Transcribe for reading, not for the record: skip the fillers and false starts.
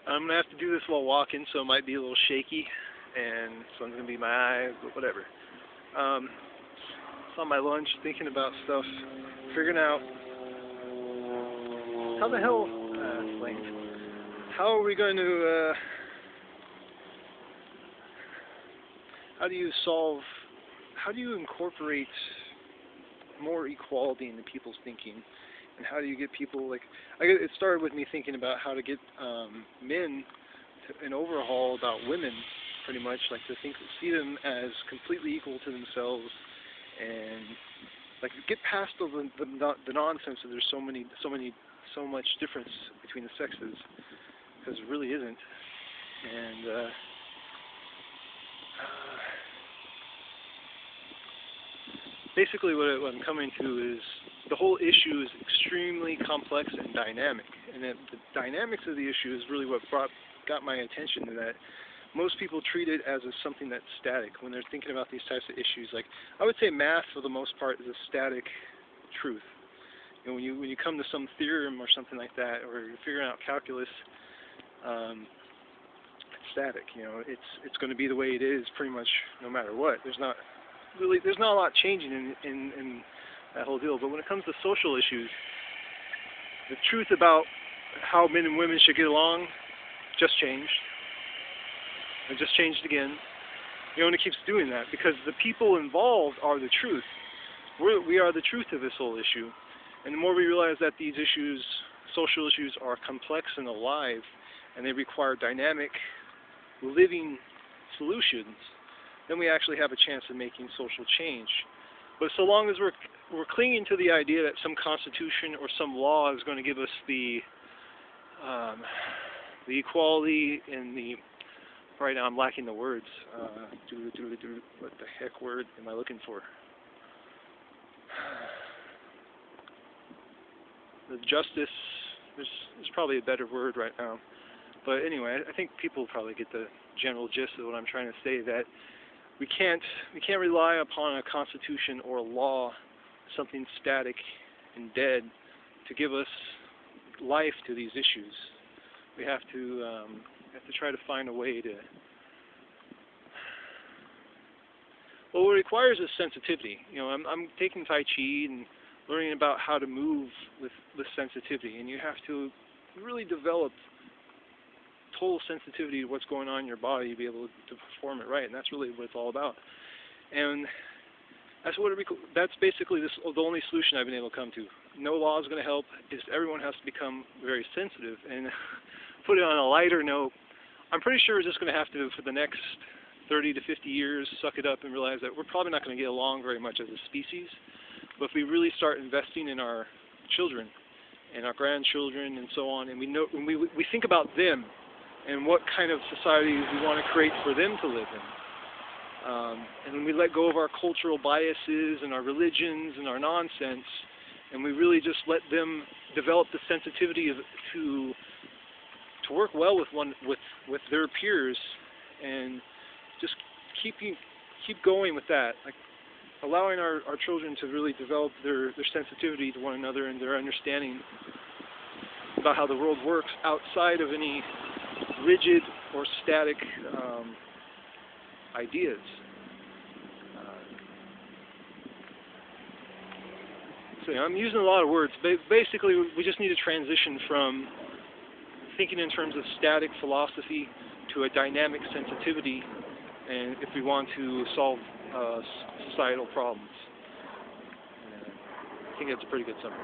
I'm going to have to do this while walking, so it might be a little shaky, and so it's going to be my eyes, but whatever. Um, it's on my lunch, thinking about stuff, figuring out how the hell, lame. How are we going to, how do you solve, how do you incorporate more equality into people's thinking? And how do you get people, like, it started with me thinking about how to get men to an overhaul about women, pretty much, like to see them as completely equal to themselves, and like get past the nonsense that there's so much difference between the sexes, because it really isn't. And basically what I'm coming to is the whole issue is extremely complex and dynamic, and that the dynamics of the issue is really what got my attention to that. Most people treat it as something that's static when they're thinking about these types of issues. Like, I would say math, for the most part, is a static truth. You know, when you come to some theorem or something like that, or you're figuring out calculus, it's static. You know, it's going to be the way it is pretty much no matter what. There's not a lot changing in that whole deal. But when it comes to social issues, the truth about how men and women should get along just changed. It just changed again. You know, and it keeps doing that because the people involved are the truth. We are the truth of this whole issue. And the more we realize that these issues, social issues, are complex and alive, and they require dynamic, living solutions, then we actually have a chance of making social change. But so long as we're clinging to the idea that some constitution or some law is going to give us the equality and the, right now I'm lacking the words. What the heck word am I looking for? The justice. There's probably a better word right now. But anyway, I think people probably get the general gist of what I'm trying to say. That we can't rely upon a constitution or a law, something static and dead, to give us life to these issues. We have to try to find a way to. Well, what it requires is sensitivity. You know, I'm taking Tai Chi and learning about how to move with sensitivity, and you have to really develop total sensitivity to what's going on in your body to be able to perform it right, and that's really what it's all about. And that's basically the only solution I've been able to come to. No law is going to help. Everyone has to become very sensitive. And put it on a lighter note, I'm pretty sure we're just going to have to, for the next 30 to 50 years, suck it up and realize that we're probably not going to get along very much as a species. But if we really start investing in our children and our grandchildren and so on, and when we think about them and what kind of society we want to create for them to live in, and when we let go of our cultural biases and our religions and our nonsense, and we really just let them develop the sensitivity to work well with their peers, and just keep going with that, like allowing our children to really develop their sensitivity to one another and their understanding about how the world works outside of any rigid or static ideas. So I'm using a lot of words. Basically, we just need to transition from thinking in terms of static philosophy to a dynamic sensitivity, and if we want to solve societal problems. I think that's a pretty good summary.